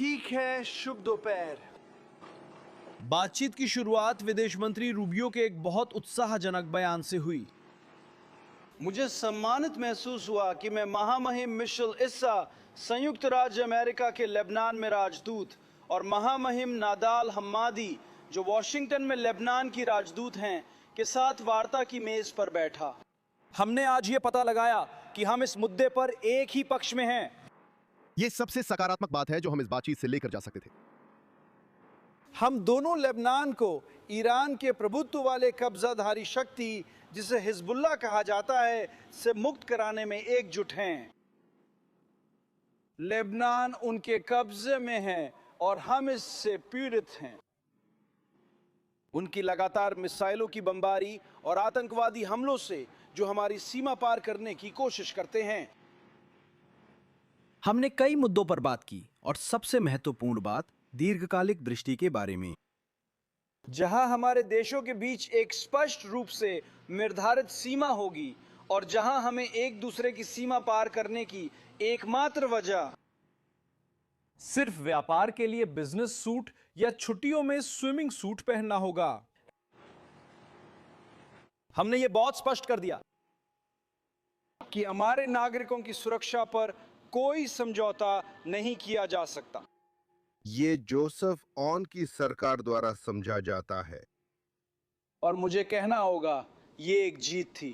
ठीक है, शुभ दोपहर। बातचीत की शुरुआत विदेश मंत्री रूबियो के एक बहुत उत्साहजनक बयान से हुई। मुझे सम्मानित महसूस हुआ कि मैं महामहिम मिशेल इस्सा, संयुक्त राज्य अमेरिका के लेबनान में राजदूत, और महामहिम नादाल हम्मादी, जो वॉशिंगटन में लेबनान की राजदूत हैं, के साथ वार्ता की मेज पर बैठा। हमने आज ये पता लगाया कि हम इस मुद्दे पर एक ही पक्ष में हैं। ये सबसे सकारात्मक बात है जो हम इस बातचीत से लेकर जा सकते थे। हम दोनों लेबनान को ईरान के प्रभुत्व वाले कब्जाधारी शक्ति, जिसे हिजबुल्लाह कहा जाता है, से मुक्त कराने में एकजुट हैं। लेबनान उनके कब्जे में है और हम इससे पीड़ित हैं। उनकी लगातार मिसाइलों की बमबारी और आतंकवादी हमलों से जो हमारी सीमा पार करने की कोशिश करते हैं। हमने कई मुद्दों पर बात की और सबसे महत्वपूर्ण बात दीर्घकालिक दृष्टि के बारे में, जहां हमारे देशों के बीच एक स्पष्ट रूप से निर्धारित सीमा होगी और जहां हमें एक दूसरे की सीमा पार करने की एकमात्र वजह सिर्फ व्यापार के लिए बिजनेस सूट या छुट्टियों में स्विमिंग सूट पहनना होगा। हमने ये बहुत स्पष्ट कर दिया कि हमारे नागरिकों की सुरक्षा पर कोई समझौता नहीं किया जा सकता। ये जोसेफ ऑन की सरकार द्वारा समझा जाता है। और मुझे कहना होगा, ये एक जीत थी।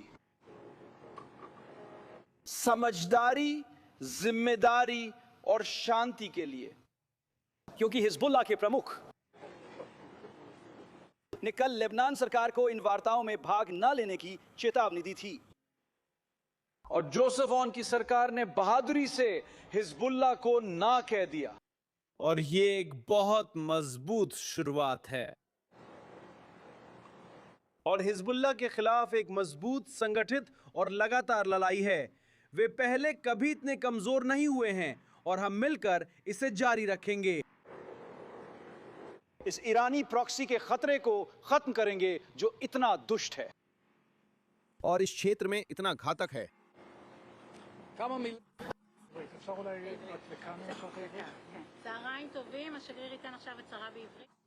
समझदारी, जिम्मेदारी और शांति के लिए। क्योंकि हिजबुल्लाह के प्रमुख ने कल लेबनान सरकार को इन वार्ताओं में भाग न लेने की चेतावनी दी थी। और जोसेफ ऑन की सरकार ने बहादुरी से हिजबुल्लाह को ना कह दिया। और ये एक बहुत मजबूत शुरुआत है। और हिजबुल्लाह के खिलाफ एक मजबूत, संगठित और लगातार लड़ाई है। वे पहले कभी इतने कमजोर नहीं हुए हैं और हम मिलकर इसे जारी रखेंगे। इस ईरानी प्रॉक्सी के खतरे को खत्म करेंगे जो इतना दुष्ट है और इस क्षेत्र में इतना घातक है।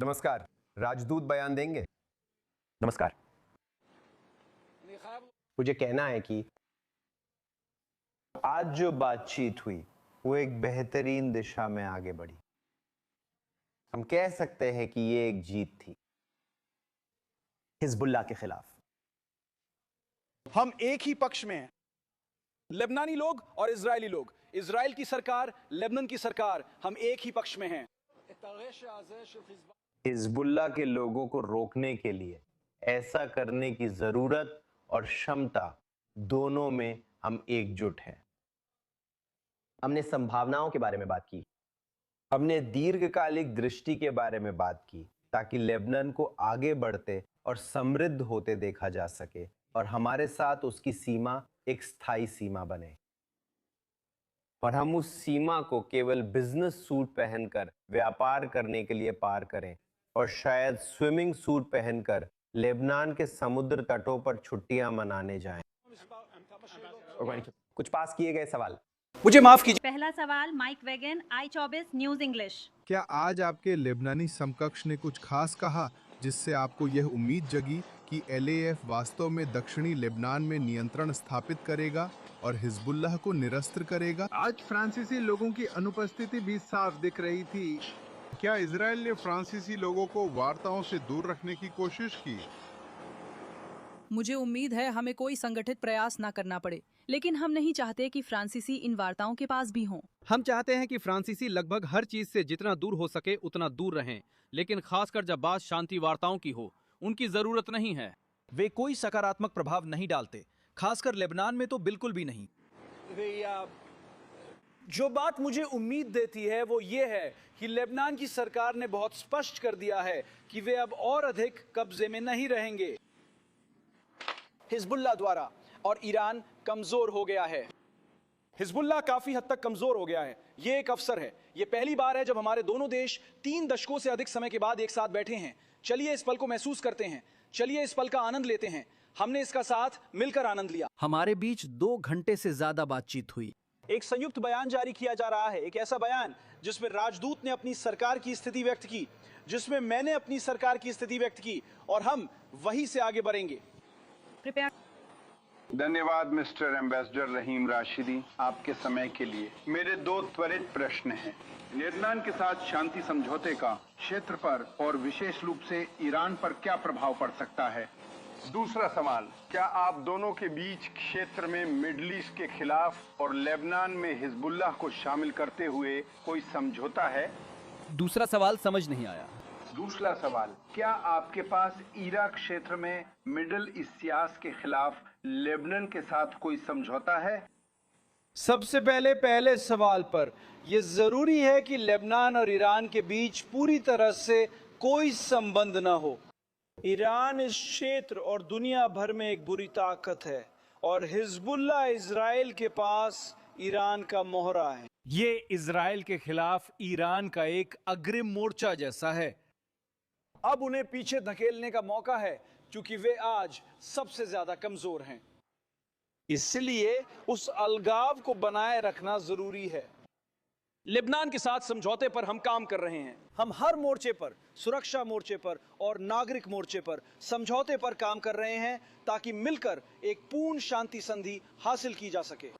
नमस्कार, राजदूत बयान देंगे। नमस्कार। मुझे कहना है कि आज जो बातचीत हुई वो एक बेहतरीन दिशा में आगे बढ़ी। हम कह सकते हैं कि ये एक जीत थी हिजबुल्लाह के खिलाफ। हम एक ही पक्ष में हैं। लेबनानी लोग और इजरायली लोग, इजराइल की सरकार, लेबनान की सरकार, हम एक ही पक्ष में हैं। हिजबुल्लाह के लोगों को रोकने के लिए ऐसा करने की जरूरत और क्षमता दोनों में हम एकजुट हैं। हमने संभावनाओं के बारे में बात की, हमने दीर्घकालिक दृष्टि के बारे में बात की, ताकि लेबनान को आगे बढ़ते और समृद्ध होते देखा जा सके और हमारे साथ उसकी सीमा एक स्थायी सीमा बने। और हम उस सीमा को केवल बिजनेस सूट पहनकर व्यापार करने के लिए पार करें और शायद स्विमिंग सूट पहनकर लेबनान के समुद्र तटों पर छुट्टियां मनाने जाएं। कुछ पास किए गए सवाल। मुझे माफ कीजिए। पहला सवाल mic vegan, i24 news English. क्या आज आपके लेबनानी समकक्ष ने कुछ खास कहा जिससे आपको यह उम्मीद जगी कि LAF वास्तव में दक्षिणी लेबनान में नियंत्रण स्थापित करेगा और हिजबुल्लाह को निरस्त करेगा? आज फ्रांसीसी लोगों की अनुपस्थिति भी साफ दिख रही थी। क्या इजराइल ने फ्रांसीसी लोगों को वार्ताओं से दूर रखने की कोशिश की? मुझे उम्मीद है हमें कोई संगठित प्रयास ना करना पड़े, लेकिन हम नहीं चाहते कि फ्रांसीसी इन वार्ताओं के पास भी हों। हम चाहते हैं कि फ्रांसीसी लगभग हर चीज से जितना दूर हो सके उतना दूर रहें, लेकिन खासकर जब बात शांति वार्ताओं की हो, उनकी जरूरत नहीं है। वे कोई सकारात्मक प्रभाव नहीं डालते, खासकर लेबनान में तो बिल्कुल भी नहीं। जो बात मुझे उम्मीद देती है वो ये है कि लेबनान की सरकार ने बहुत स्पष्ट कर दिया है कि वे अब और अधिक कब्जे में नहीं रहेंगे हिजबुल्लाह द्वारा, और ईरान कमजोर हो गया है। हिजबुल्लाह काफी हद तक कमजोर हो गया है। ये एक अवसर है। ये पहली बार है जब हमारे दोनों देश 3 दशकों से अधिक समय के बाद एक साथ बैठे हैं। चलिए इस पल को महसूस करते हैं, चलिए इस पल का आनंद लेते हैं। हमने इसका साथ मिलकर आनंद लिया। हमारे बीच 2 घंटे से ज्यादा बातचीत हुई। एक संयुक्त बयान जारी किया जा रहा है, एक ऐसा बयान जिसमें राजदूत ने अपनी सरकार की स्थिति व्यक्त की, जिसमें मैंने अपनी सरकार की स्थिति व्यक्त की, और हम वहीं से आगे बढ़ेंगे। कृपया। धन्यवाद मिस्टर एम्बेसडर रहीम राशिदी, आपके समय के लिए। मेरे 2 त्वरित प्रश्न हैं। लेबनान के साथ शांति समझौते का क्षेत्र पर और विशेष रूप से ईरान पर क्या प्रभाव पड़ सकता है? दूसरा सवाल, क्या आप दोनों के बीच क्षेत्र में मिडल ईस्ट के खिलाफ और लेबनान में हिजबुल्लाह को शामिल करते हुए कोई समझौता है? दूसरा सवाल समझ नहीं आया। दूसरा सवाल, क्या आपके पास इराक क्षेत्र में मिडल ईस्ट के खिलाफ लेबनान के साथ कोई समझौता है? सबसे पहले सवाल पर, यह जरूरी है कि लेबनान और ईरान के बीच पूरी तरह से कोई संबंध न हो। ईरान इस क्षेत्र और दुनिया भर में एक बुरी ताकत है, और हिजबुल्लाह इजराइल के पास ईरान का मोहरा है। ये इजराइल के खिलाफ ईरान का एक अग्रिम मोर्चा जैसा है। अब उन्हें पीछे धकेलने का मौका है, क्योंकि वे आज सबसे ज्यादा कमजोर हैं। इसलिए उस अलगाव को बनाए रखना जरूरी है। लेबनान के साथ समझौते पर हम काम कर रहे हैं। हम हर मोर्चे पर, सुरक्षा मोर्चे पर और नागरिक मोर्चे पर समझौते पर काम कर रहे हैं, ताकि मिलकर एक पूर्ण शांति संधि हासिल की जा सके।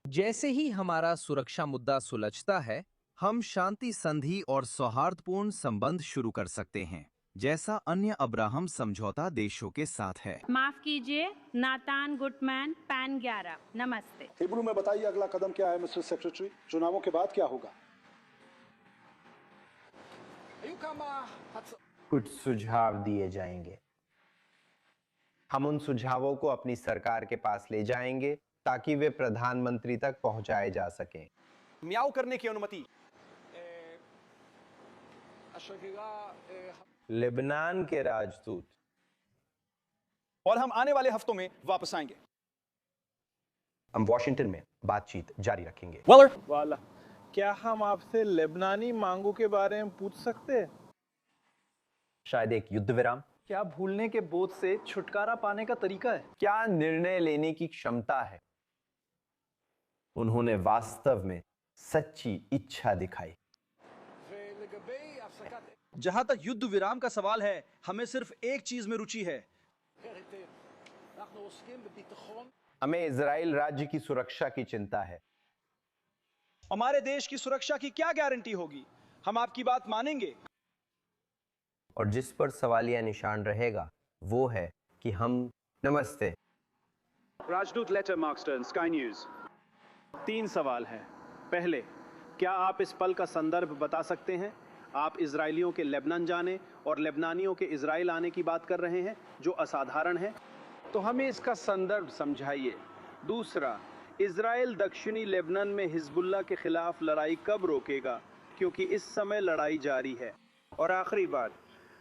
जैसे ही हमारा सुरक्षा मुद्दा सुलझता है, हम शांति संधि और सौहार्दपूर्ण संबंध शुरू कर सकते हैं, जैसा अन्य अब्राहम समझौता देशों के साथ है। माफ कीजिए, नातान गुटमैन, पैन 11। नमस्ते। हिब्रू में बताइए अगला कदम क्या है मिस्टर सेक्रेटरी? चुनावों के बाद क्या होगा? कुछ सुझाव दिए जाएंगे। हम उन सुझावों को अपनी सरकार के पास ले जाएंगे ताकि वे प्रधानमंत्री तक पहुंचाए जा सकें। म्याऊ करने की अनुमति। लेबनान के राजदूत। और हम आने वाले हफ्तों में वापस आएंगे। हम वॉशिंगटन में बातचीत जारी रखेंगे। वाला, क्या हम आपसे लेबनानी मांगों के बारे में पूछ सकते हैं? शायद एक युद्ध विराम। क्या भूलने के बोझ से छुटकारा पाने का तरीका है? क्या निर्णय लेने की क्षमता है? उन्होंने वास्तव में सच्ची इच्छा दिखाई। जहां तक युद्ध विराम का सवाल है, हमें सिर्फ एक चीज में रुचि है। हमें इजराइल राज्य की सुरक्षा की चिंता है। हमारे देश की सुरक्षा की क्या गारंटी होगी? हम आपकी बात मानेंगे। और जिस पर सवालिया निशान रहेगा वो है कि हम। नमस्ते राजदूत लेटर मार्कस्टर्न, स्काई न्यूज। 3 सवाल हैं। पहले, क्या आप इस पल का संदर्भ बता सकते हैं? आप इजरायलियों के लेबनान जाने और लेबनानियों के इजराइल आने की बात कर रहे हैं, जो असाधारण है, तो हमें इसका संदर्भ समझाइए। दूसरा, इजराइल दक्षिणी लेबनान में हिजबुल्लाह के खिलाफ लड़ाई कब रोकेगा, क्योंकि इस समय लड़ाई जारी है। और आखिरी बात,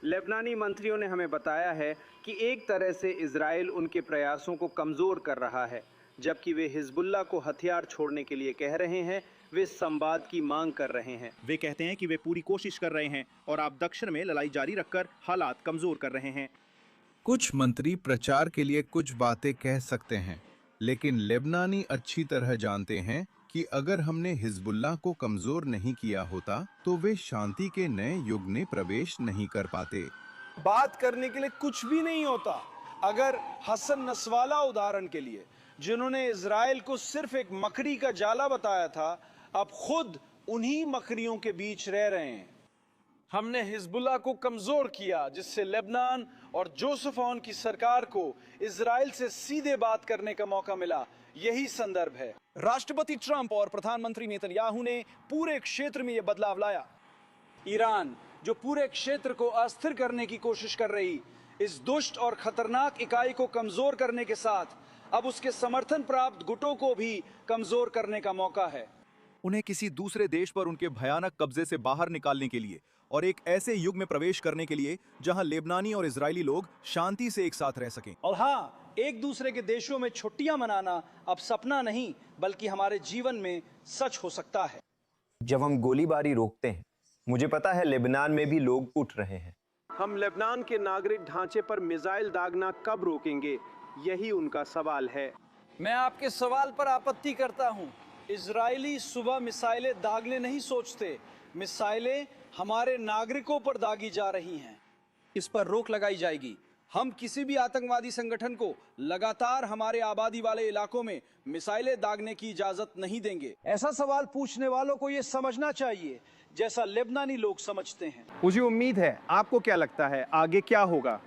लेबनानी मंत्रियों ने हमें बताया है कि एक तरह से इजराइल उनके प्रयासों को कमज़ोर कर रहा है, जबकि वे हिजबुल्लाह को हथियार छोड़ने के लिए कह रहे हैं। वे संवाद की मांग कर रहे हैं। वे कहते हैं कि वे पूरी कोशिश कर रहे हैं, और आप दक्षिण में लड़ाई जारी रखकर हालात कमजोर कर रहे हैं। कुछ मंत्री प्रचार के लिए कुछ बातें कह सकते हैं, लेकिन लेबनानी अच्छी तरह जानते हैं कि अगर हमने हिजबुल्लाह को कमजोर नहीं किया होता तो वे शांति के नए युग में प्रवेश नहीं कर पाते। बात करने के लिए कुछ भी नहीं होता। अगर हसन नसवाला उदाहरण के लिए, जिन्होंने इजराइल को सिर्फ एक मकड़ी का जाला बताया था, अब खुद उन्हीं मकड़ियों के बीच रह रहे हैं। हमने हिजबुल्लाह को कमजोर किया, जिससे लेबनान और जोसेफ ऑन की सरकार को इजराइल से सीधे बात करने का मौका मिला। यही संदर्भ है। राष्ट्रपति ट्रंप और प्रधानमंत्री नेतन्याहू ने पूरे क्षेत्र में यह बदलाव लाया। ईरान, जो पूरे क्षेत्र को अस्थिर करने की कोशिश कर रही इस दुष्ट और खतरनाक इकाई को कमजोर करने के साथ अब उसके समर्थन प्राप्त गुटों को भी कमजोर करने का मौका है। उन्हें किसी दूसरे देश पर उनके भयानक कब्जे से बाहर निकालने के लिए और एक ऐसे युग में प्रवेश करने के लिए जहां लेबनानी और इजरायली लोग शांति से एक साथ रह सकें। और हाँ, एक दूसरे के देशों में छुट्टियां मनाना अब सपना नहीं, बल्कि हमारे जीवन में सच हो सकता है। जब हम गोलीबारी रोकते हैं, मुझे पता है लेबनान में भी लोग उठ रहे हैं। हम लेबनान के नागरिक ढांचे पर मिसाइल दागना कब रोकेंगे, यही उनका सवाल है। मैं आपके सवाल पर आपत्ति करता हूं। इजरायली सुबह मिसाइलें दागने नहीं सोचते, मिसाइलें हमारे नागरिकों पर दागी जा रही हैं। इस पर रोक लगाई जाएगी। हम किसी भी आतंकवादी संगठन को लगातार हमारे आबादी वाले इलाकों में मिसाइलें दागने की इजाजत नहीं देंगे। ऐसा सवाल पूछने वालों को यह समझना चाहिए जैसा लेबनानी लोग समझते हैं। मुझे उम्मीद है, आपको क्या लगता है आगे क्या होगा?